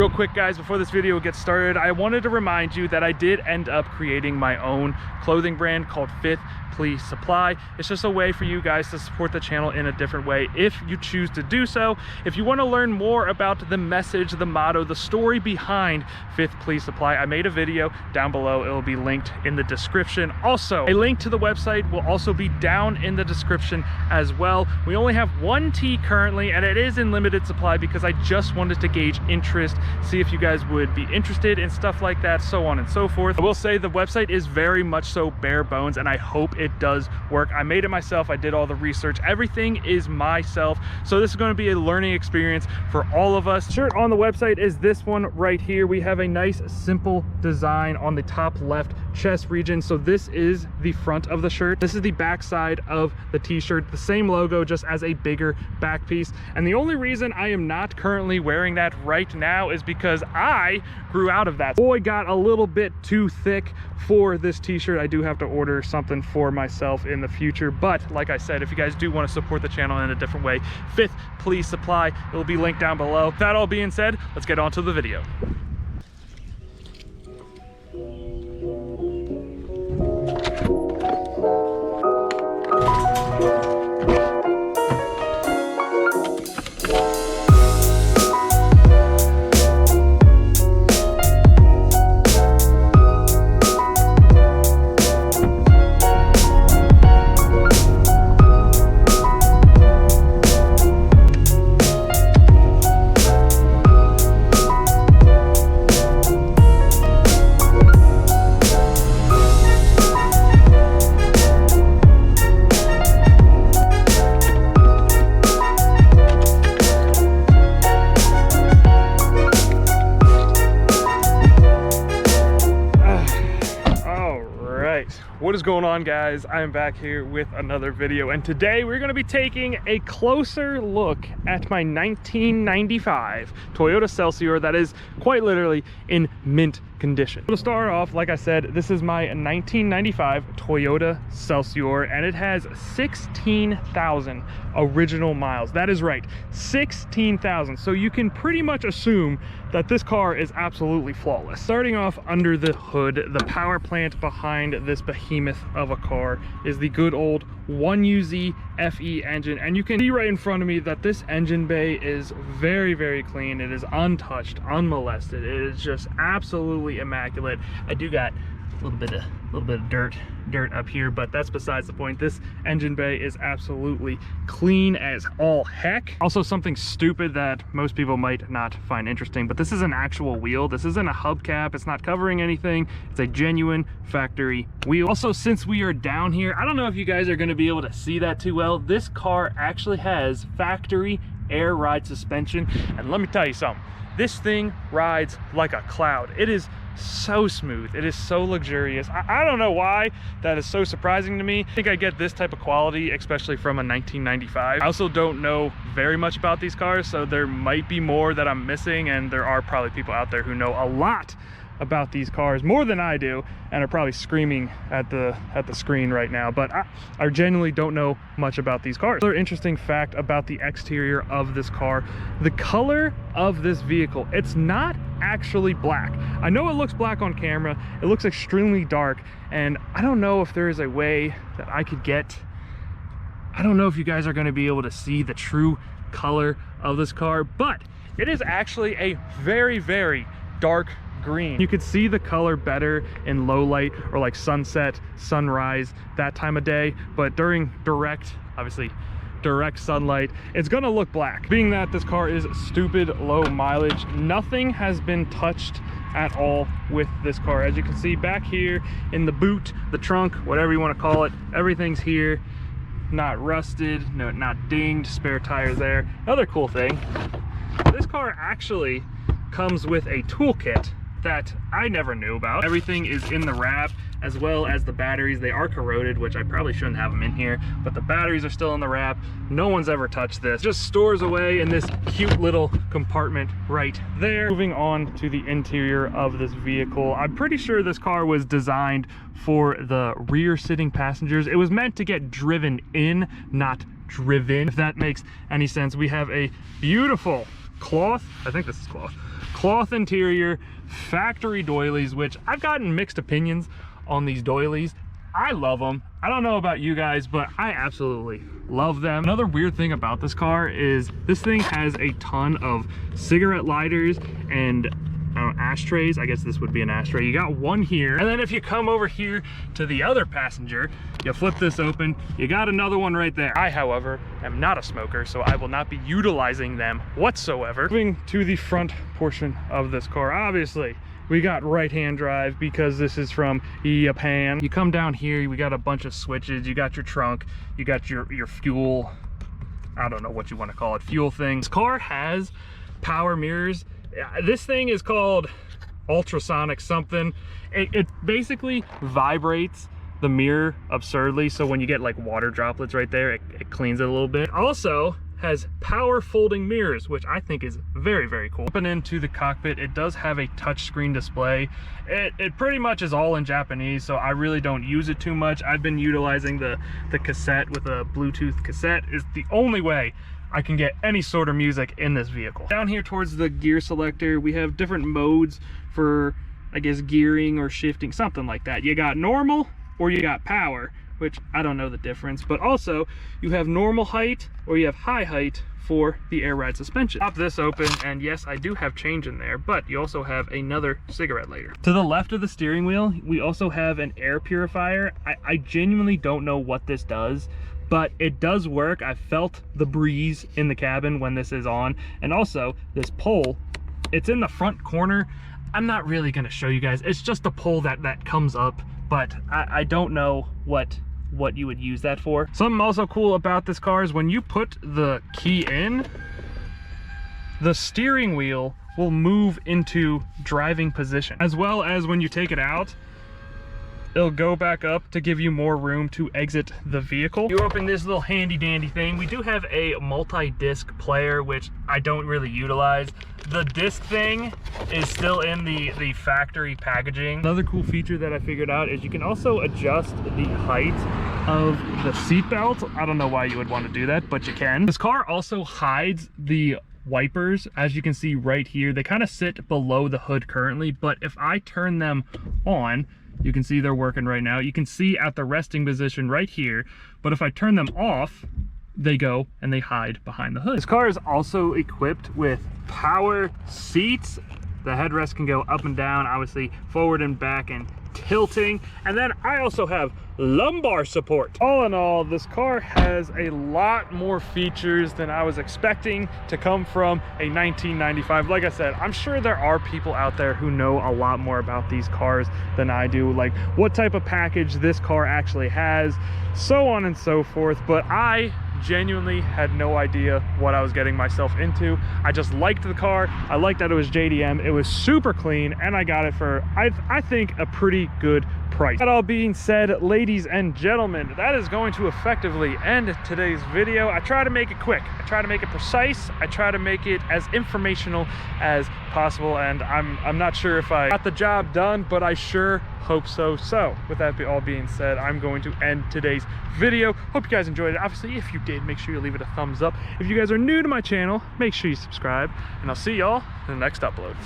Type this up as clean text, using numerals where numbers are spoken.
Real quick guys, before this video gets started, I wanted to remind you that I did end up creating my own clothing brand called Fifth Please Supply. It's just a way for you guys to support the channel in a different way if you choose to do so. If you want to learn more about the message, the motto, the story behind Fifth Please Supply, I made a video down below. It will be linked in the description. Also, a link to the website will also be down in the description as well. We only have one tee currently, and it is in limited supply because I just wanted to gauge interest, see if you guys would be interested in stuff like that, so on and so forth. I will say the website is very much so bare bones, and I hope it does work. I made it myself. I did all the research. Everything is myself. So this is going to be a learning experience for all of us. The shirt on the website is this one right here. We have a nice simple design on the top left chest region. So this is the front of the shirt. This is the back side of the t-shirt. The same logo, just as a bigger back piece. And the only reason I am not currently wearing that right now is because I grew out of that. Boy, got a little bit too thick for this t-shirt. I do have to order something for myself in the future, but like I said, if you guys do want to support the channel in a different way, Fifth Please Supply, it will be linked down below. With that all being said, let's get on to the video. What is going on, guys? I am back here with another video, and today we're going to be taking a closer look at my 1995 Toyota Celsior that is quite literally in mint condition. To start off, like I said, this is my 1995 Toyota Celsior, and it has 16,000 original miles. That is right, 16,000. So you can pretty much assume that this car is absolutely flawless. Starting off under the hood, the power plant behind this behemoth of a car is the good old 1UZ FE engine, and you can see right in front of me that this engine bay is very, very clean. It is untouched, unmolested. It is just absolutely immaculate. I do got a little bit of dirt up here, but that's besides the point. This engine bay is absolutely clean as all heck. Also, something stupid that most people might not find interesting, but this is an actual wheel. This isn't a hubcap. It's not covering anything. It's a genuine factory wheel. Also, since we are down here, I don't know if you guys are going to be able to see that too well. This car actually has factory air ride suspension, and let me tell you something. This thing rides like a cloud. It is so smooth. It is so luxurious. I don't know why that is so surprising to me. I think I get this type of quality, especially from a 1995. I also don't know very much about these cars, so there might be more that I'm missing, and there are probably people out there who know a lot about these cars, more than I do, and are probably screaming at the screen right now, but I genuinely don't know much about these cars. Another interesting fact about the exterior of this car, the color of this vehicle, it's not actually black. I know it looks black on camera. It looks extremely dark, and I don't know if there is a way that I could get, I don't know if you guys are going to be able to see the true color of this car, but it is actually a very, very dark green. You could see the color better in low light or like sunset, sunrise, that time of day, but during direct sunlight, it's gonna look black. Being that this car is stupid low mileage, nothing has been touched at all with this car. As you can see back here in the boot, the trunk, whatever you want to call it, everything's here, not rusted, no, not dinged, spare tires there. Another cool thing, this car actually comes with a toolkit that I never knew about. Everything is in the wrap, as well as the batteries. They are corroded, which I probably shouldn't have them in here, but the batteries are still in the wrap. No one's ever touched this. Just stores away in this cute little compartment right there. Moving on to the interior of this vehicle, I'm pretty sure this car was designed for the rear sitting passengers. It was meant to get driven in, not driven, if that makes any sense. We have a beautiful cloth, I think this is cloth cloth interior, factory doilies, which I've gotten mixed opinions on these doilies. I love them. I don't know about you guys, but I absolutely love them. Another weird thing about this car is this thing has a ton of cigarette lighters and ashtrays. I guess this would be an ashtray. You got one here, and then if you come over here to the other passenger, you flip this open, you got another one right there. I, however, am not a smoker, so I will not be utilizing them whatsoever. Moving to the front portion of this car, obviously we got right-hand drive because this is from Japan. You come down here, we got a bunch of switches, you got your trunk, you got your fuel, I don't know what you want to call it, fuel thing. This car has power mirrors. This thing is called ultrasonic something. It basically vibrates the mirror absurdly, so when you get like water droplets right there, it cleans it a little bit. Also has power folding mirrors, which I think is very, very cool. Jumping into the cockpit, it does have a touchscreen display. It pretty much is all in Japanese, so I really don't use it too much. I've been utilizing the cassette with a Bluetooth cassette. Is the only way I can get any sort of music in this vehicle. Down here towards the gear selector, we have different modes for, I guess, gearing or shifting, something like that. You got normal or you got power, which I don't know the difference, but also you have normal height or you have high height for the air ride suspension. Pop this open, and yes, I do have change in there, but you also have another cigarette lighter. To the left of the steering wheel, we also have an air purifier. I genuinely don't know what this does, but it does work. I felt the breeze in the cabin when this is on. And also this pole, it's in the front corner. I'm not really gonna show you guys. It's just a pole that comes up, but I don't know what you would use that for. Something also cool about this car is when you put the key in, the steering wheel will move into driving position, as well as when you take it out, it'll go back up to give you more room to exit the vehicle. You open this little handy dandy thing. We do have a multi-disc player, which I don't really utilize. The disc thing is still in the factory packaging. Another cool feature that I figured out is you can also adjust the height of the seat belt. I don't know why you would want to do that, but you can. This car also hides the wipers, as you can see right here. They kind of sit below the hood currently, but if I turn them on, you can see they're working right now. You can see at the resting position right here, but if I turn them off, they go and they hide behind the hood. This car is also equipped with power seats. The headrest can go up and down, obviously forward and back and tilting. And then I also have lumbar support. All in all, this car has a lot more features than I was expecting to come from a 1995. Like I said, I'm sure there are people out there who know a lot more about these cars than I do, like what type of package this car actually has, so on and so forth. But I genuinely had no idea what I was getting myself into. I just liked the car. I liked that it was JDM. It was super clean, and I got it for, I think, a pretty good price. That all being said, ladies and gentlemen, that is going to effectively end today's video. I try to make it quick. I try to make it precise. I try to make it as informational as possible, and I'm not sure if I got the job done, but I sure hope so. So with that all being said, I'm going to end today's video. Hope you guys enjoyed it. Obviously, if you did, make sure you leave it a thumbs up. If you guys are new to my channel, make sure you subscribe, and I'll see y'all in the next upload.